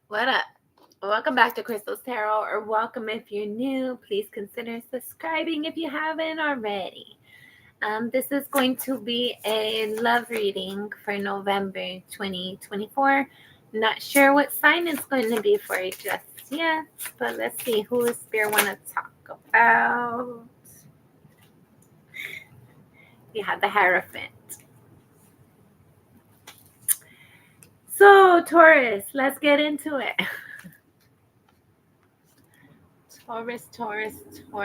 What up? Welcome back to Crystal's Tarot, or welcome if you're new. Please consider subscribing if you haven't already. This is going to be a love reading for November 2024. Not sure what sign it's going to be for just yet, but let's see who is Spirit want to talk about. We have the Hierophant. So, Taurus, let's get into it. Taurus. All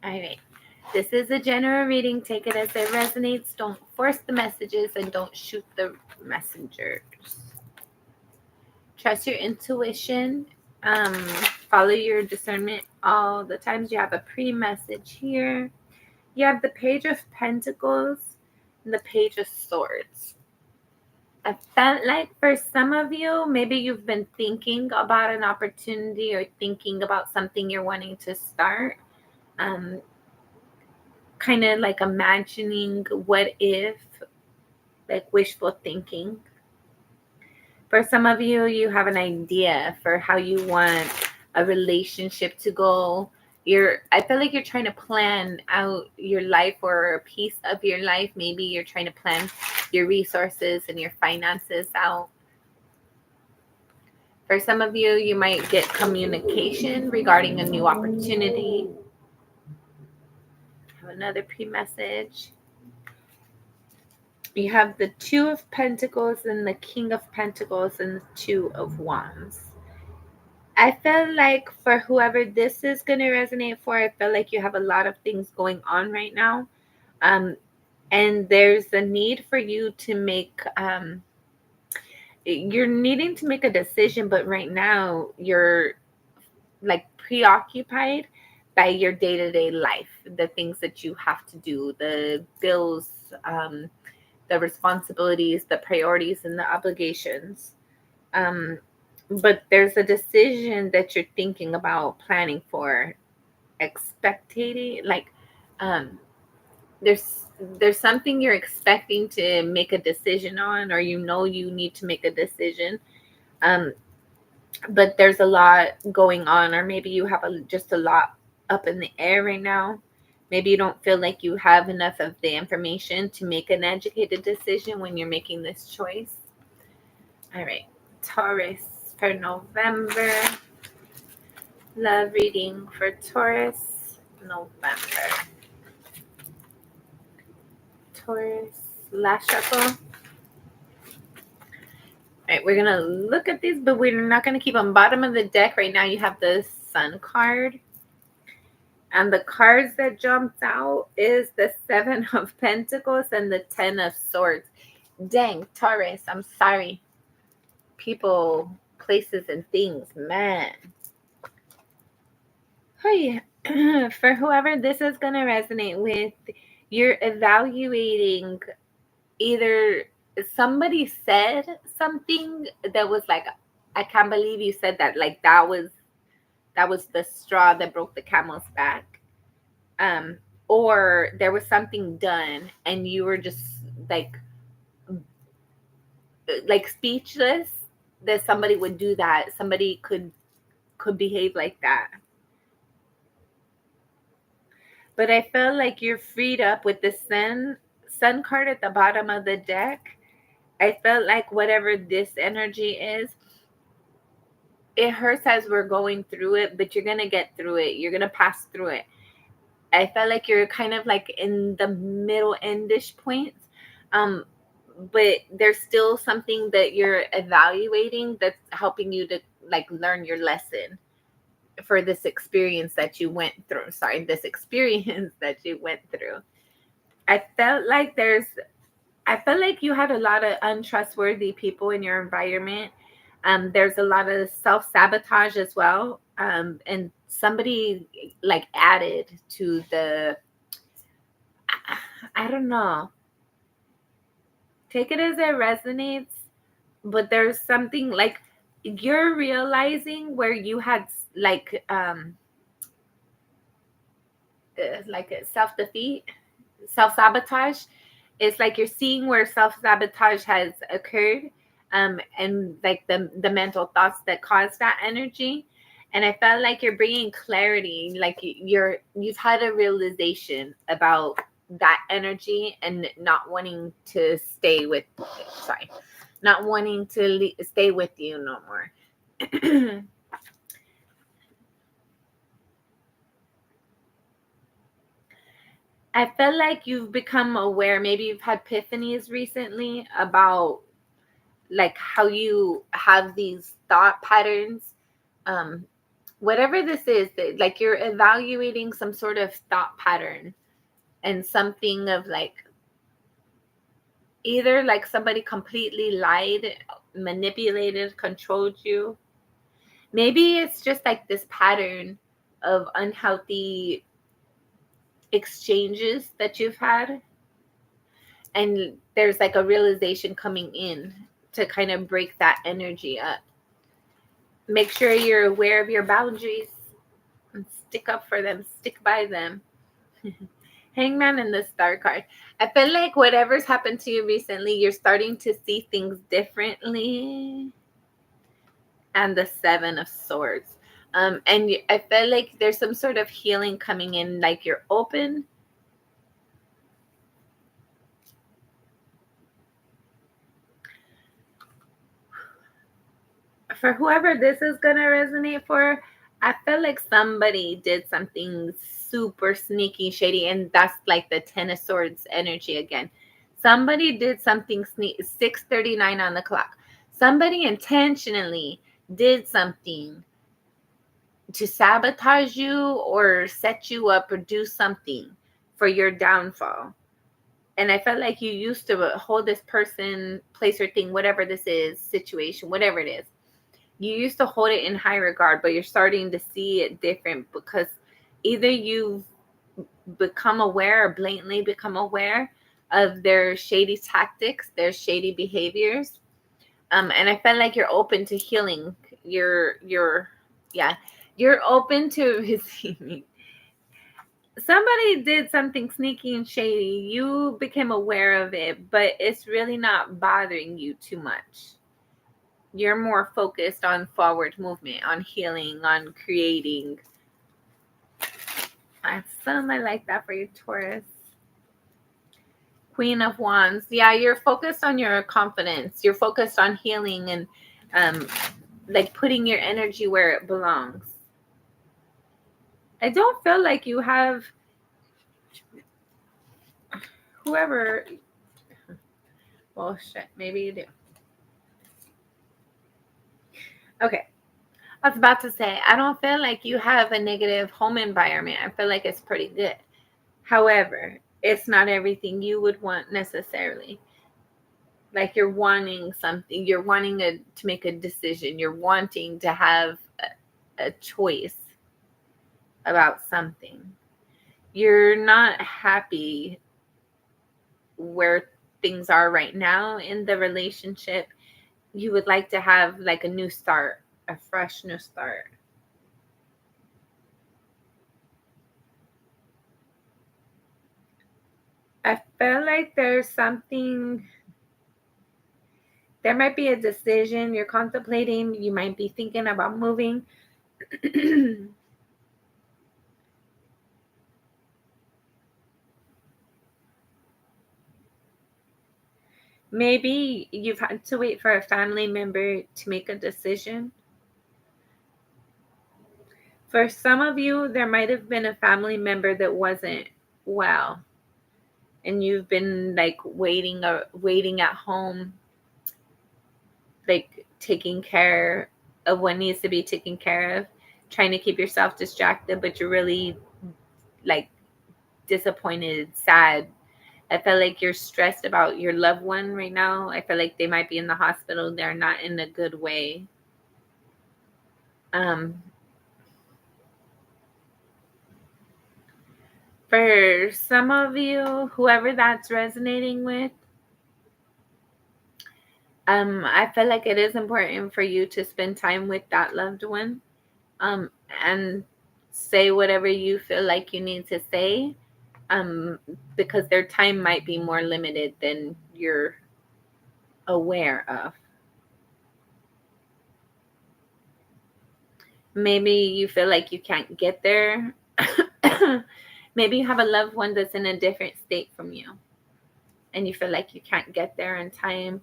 right. This is a general reading. Take it as it resonates. Don't force the messages and don't shoot the messengers. Trust your intuition. Follow your discernment all the times. You have a pre-message here. You have the Page of Pentacles and the Page of Swords. I felt like for some of you, maybe you've been thinking about an opportunity or thinking about something you're wanting to start. Kind of like imagining what if, like wishful thinking. For some of you, you have an idea for how you want a relationship to go. I feel like you're trying to plan out your life or a piece of your life. Maybe you're trying to plan your resources and your finances out. For some of you, you might get communication regarding a new opportunity. Have another pre-message. You have the Two of Pentacles and the King of Pentacles and the Two of Wands. I feel like for whoever this is going to resonate for, I feel like you have a lot of things going on right now. And there's a need for you to make, you're needing to make a decision, but right now you're like preoccupied by your day-to-day life, the things that you have to do, the bills, the responsibilities, the priorities, and the obligations. But there's a decision that you're thinking about, planning for, expectating, like there's something you're expecting to make a decision on, or you need to make a decision. But there's a lot going on, or maybe you have just a lot up in the air right now. Maybe you don't feel like you have enough of the information to make an educated decision when you're making this choice. All right, Taurus for November. Love reading for Taurus, November. Taurus, last shuffle. All right, we're going to look at these, but we're not going to keep them bottom of the deck. Right now you have the Sun card. And the cards that jumped out is the Seven of Pentacles and the Ten of Swords. Dang, Taurus, I'm sorry. People, places, and things, man. Oh, yeah. For whoever this is going to resonate with, you're evaluating either somebody said something that was like, I can't believe you said that. Like that was the straw that broke the camel's back. Or there was something done and you were just like speechless that somebody would do that. Somebody could behave like that. But I feel like you're freed up with the sun card at the bottom of the deck. I felt like whatever this energy is, it hurts as we're going through it, but you're going to get through it. You're going to pass through it. I felt like you're kind of like in the middle endish points. But there's still something that you're evaluating that's helping you to like learn your lesson for this experience that you went through. Sorry, this experience that you went through. I felt like you had a lot of untrustworthy people in your environment. There's a lot of self-sabotage as well. And somebody like added to the, I don't know. Take it as it resonates, but there's something like you're realizing where you had like a self-defeat, self-sabotage. It's like you're seeing where self-sabotage has occurred. and like the mental thoughts that cause that energy. And I felt like you're bringing clarity, like you've had a realization about that energy and not wanting to stay with, sorry, not wanting to stay with you no more. I feel like you've become aware, maybe you've had epiphanies recently about like how you have these thought patterns. Um, Whatever this is, like you're evaluating some sort of thought pattern and something of like either like somebody completely lied, manipulated, controlled you. Maybe it's just like this pattern of unhealthy exchanges that you've had, and there's like a realization coming in to kind of break that energy up. Make sure you're aware of your boundaries and stick up for them, stick by them. Hangman and the Star card. I feel like whatever's happened to you recently, you're starting to see things differently. And the Seven of Swords. And I feel like there's some sort of healing coming in, like you're open. For whoever this is going to resonate for, I feel like somebody did something super sneaky, shady, and that's like the Ten of Swords energy again. Somebody did something sneaky. 6:39 on the clock. Somebody intentionally did something to sabotage you or set you up or do something for your downfall. And I felt like you used to hold this person, place, or thing, whatever this is, situation, whatever it is. You used to hold it in high regard, but you're starting to see it different because either you've become aware or blatantly become aware of their shady tactics, their shady behaviors. And I felt like you're open to healing. Yeah, you're open to receiving. Somebody did something sneaky and shady. You became aware of it, but it's really not bothering you too much. You're more focused on forward movement, on healing, on creating. Some I like that for you, Taurus. Queen of Wands. Yeah, you're focused on your confidence. You're focused on healing and like putting your energy where it belongs. I don't feel like you have whoever. Well, shit, maybe you do. Okay. I was about to say, I don't feel like you have a negative home environment. I feel like it's pretty good. However, it's not everything you would want necessarily. Like you're wanting something, you're wanting to make a decision, you're wanting to have a choice about something. You're not happy where things are right now in the relationship. You would like to have like a new start, a fresh new start. I feel like there's something, there might be a decision you're contemplating. You might be thinking about moving. Maybe you've had to wait for a family member to make a decision. For some of you, there might have been a family member that wasn't well, and you've been like waiting at home, like taking care of what needs to be taken care of, trying to keep yourself distracted, but you're really like disappointed, sad. I feel like you're stressed about your loved one right now. I feel like they might be in the hospital. They're not in a good way. Um, for some of you, whoever that's resonating with, I feel like it is important for you to spend time with that loved one, and say whatever you feel like you need to say, because their time might be more limited than you're aware of. Maybe you feel like you can't get there. Maybe you have a loved one that's in a different state from you and you feel like you can't get there in time.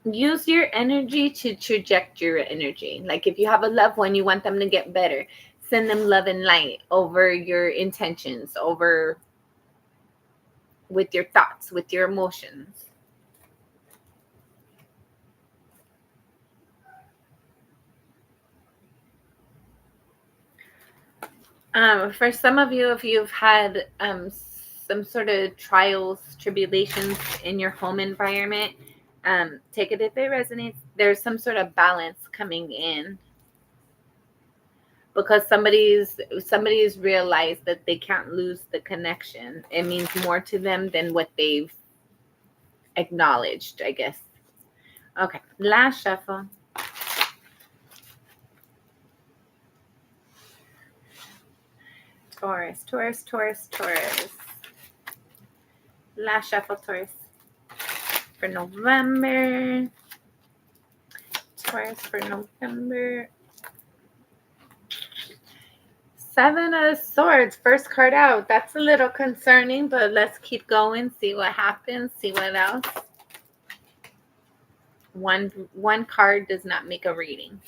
Use your energy to traject your energy. Like if you have a loved one, you want them to get better, send them love and light over your intentions, over with your thoughts, with your emotions. For some of you, if you've had some sort of trials, tribulations in your home environment, take it if it resonates. There's some sort of balance coming in because somebody's realized that they can't lose the connection. It means more to them than what they've acknowledged, I guess. Okay, last shuffle. Taurus, Taurus, Taurus, Taurus. Last shuffle, Taurus. For November. Taurus for November. 7 of Swords, first card out. That's a little concerning, but let's keep going, see what happens, see what else. One card does not make a reading.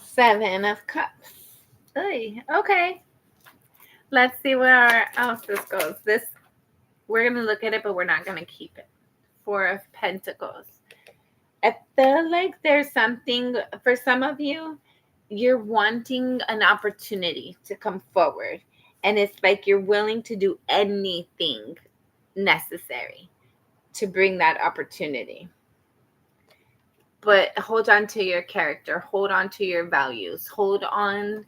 Seven of Cups. Oy, okay. Let's see where else this goes. We're going to look at it, but we're not going to keep it. 4 of Pentacles. I feel like there's something, for some of you, you're wanting an opportunity to come forward. And it's like you're willing to do anything necessary to bring that opportunity. But hold on to your character. Hold on to your values. Hold on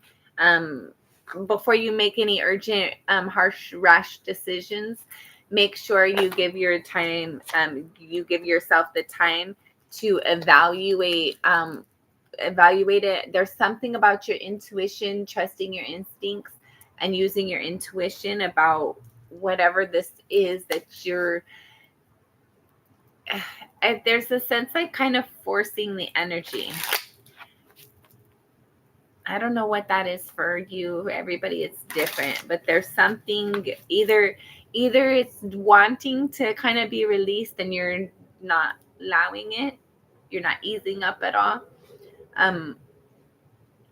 before you make any urgent, harsh, rash decisions. Make sure you give your time, you give yourself the time to evaluate it. There's something about your intuition, trusting your instincts and using your intuition about whatever this is that you're there's a sense like kind of forcing the energy. I don't know what that is for you. Everybody is different, but there's something either it's wanting to kind of be released and you're not allowing it. You're not easing up at all.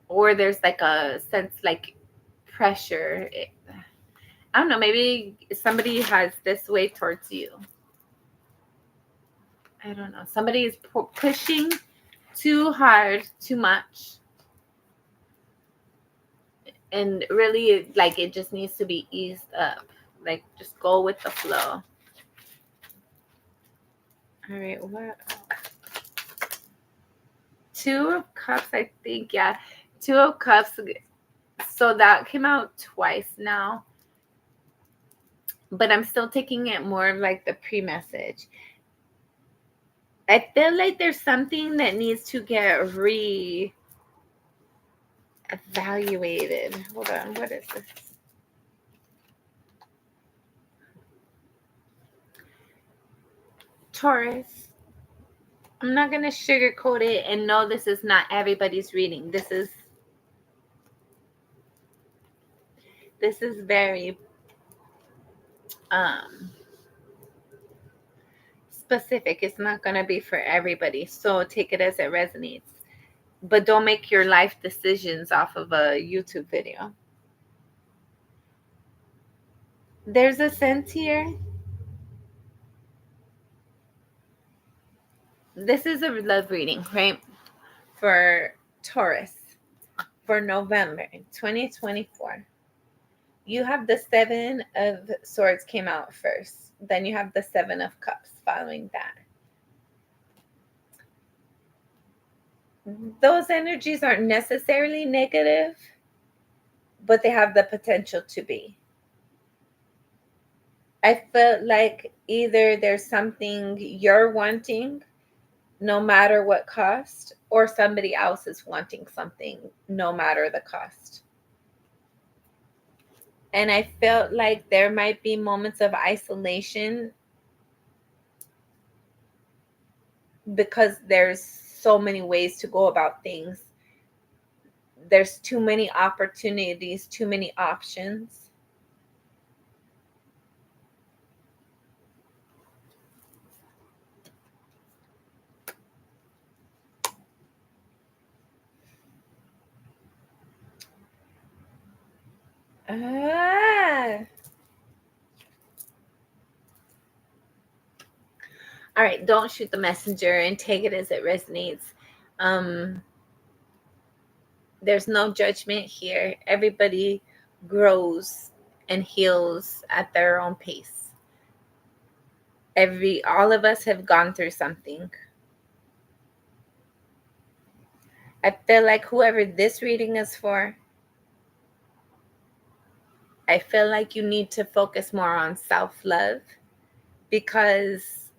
Or there's like a sense like pressure. I don't know, maybe somebody has this way towards you. I don't know. Somebody is pushing too hard, too much. And really, like, it just needs to be eased up. Like, just go with the flow. All right, what? 2 of Cups, I think. Yeah, 2 of Cups. So that came out twice now. But I'm still taking it more of like the pre-message. I feel like there's something that needs to get evaluated. Hold on, what is this? Taurus. I'm not going to sugarcoat it and no, this is not everybody's reading. This is very specific. It's not going to be for everybody. So take it as it resonates. But don't make your life decisions off of a YouTube video. There's a sense here. This is a love reading, right? For Taurus. For November 2024. You have the 7 of Swords came out first. Then you have the 7 of Cups following that. Those energies aren't necessarily negative, but they have the potential to be. I felt like either there's something you're wanting, no matter what cost, or somebody else is wanting something, no matter the cost. And I felt like there might be moments of isolation because there's so many ways to go about things. There's too many opportunities, too many options. Ah. All right, don't shoot the messenger and take it as it resonates. Um, there's no judgment here. Everybody grows and heals at their own pace. All of us have gone through something. I feel like whoever this reading is for, I feel like you need to focus more on self-love, because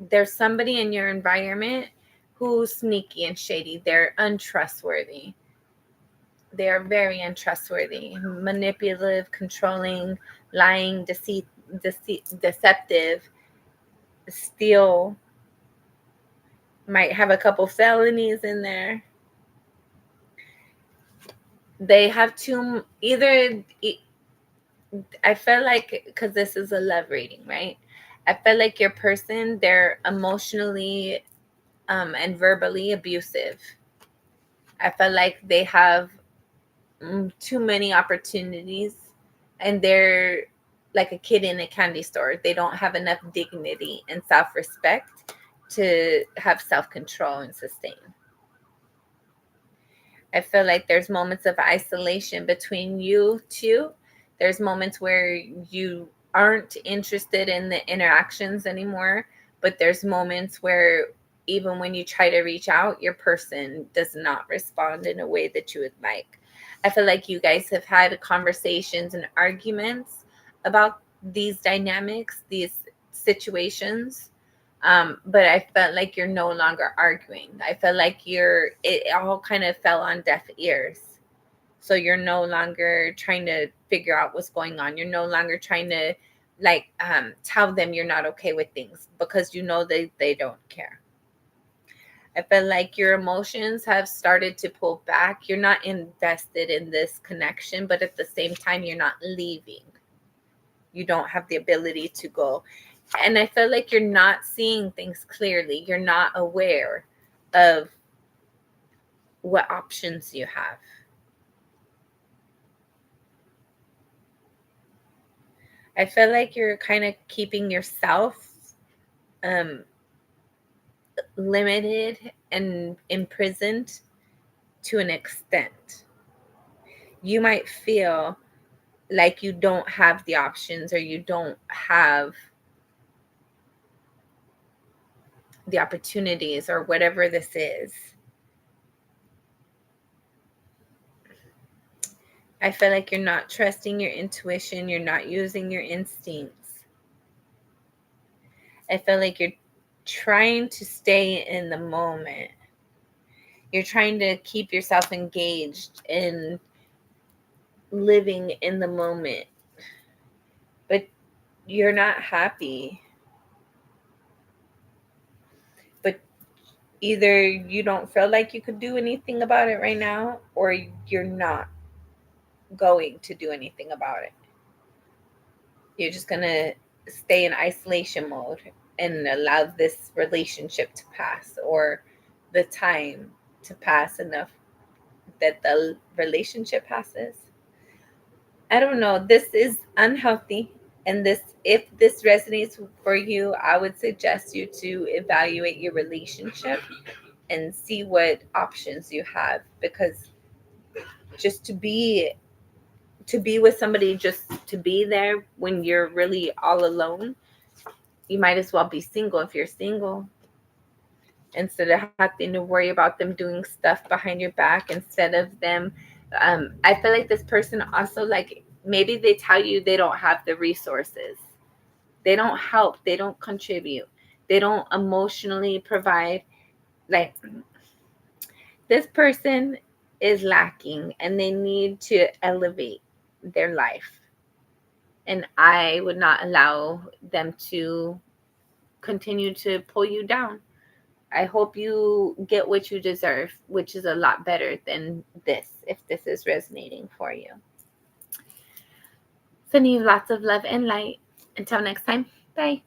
there's somebody in your environment who's sneaky and shady. They're untrustworthy. They are very untrustworthy, manipulative, controlling, lying, deceptive, steal, might have a couple felonies in there. They have I feel like, because this is a love reading, right? I feel like your person, they're emotionally and verbally abusive. I feel like they have too many opportunities, and they're like a kid in a candy store. They don't have enough dignity and self-respect to have self-control and sustain. I feel like there's moments of isolation between you two. There's moments where you aren't interested in the interactions anymore, but there's moments where even when you try to reach out, your person does not respond in a way that you would like. I feel like you guys have had conversations and arguments about these dynamics, these situations, but I felt like you're no longer arguing. I felt like it all kind of fell on deaf ears. So you're no longer trying to figure out what's going on. You're no longer trying to tell them you're not okay with things, because you know they don't care. I feel like your emotions have started to pull back. You're not invested in this connection, but at the same time, you're not leaving. You don't have the ability to go. And I feel like you're not seeing things clearly. You're not aware of what options you have. I feel like you're kind of keeping yourself um, limited and imprisoned to an extent. You might feel like you don't have the options, or you don't have the opportunities, or whatever this is. I feel like you're not trusting your intuition. You're not using your instincts. I feel like you're trying to stay in the moment. You're trying to keep yourself engaged in living in the moment, but you're not happy. But either you don't feel like you could do anything about it right now, or you're not going to do anything about it. You're just going to stay in isolation mode and allow this relationship to pass, or the time to pass enough that the relationship passes. I don't know. This is unhealthy. And if this resonates for you, I would suggest you to evaluate your relationship and see what options you have, because just to be with somebody, just to be there when you're really all alone, you might as well be single if you're single, instead of having to worry about them doing stuff behind your back, instead of them I feel like this person also, like, maybe they tell you they don't have the resources, they don't help, they don't contribute, they don't emotionally provide. Like, this person is lacking and they need to elevate their life, and I would not allow them to continue to pull you down. I hope you get what you deserve, which is a lot better than this, if this is resonating for you. Sending you lots of love and light. Until next time, bye.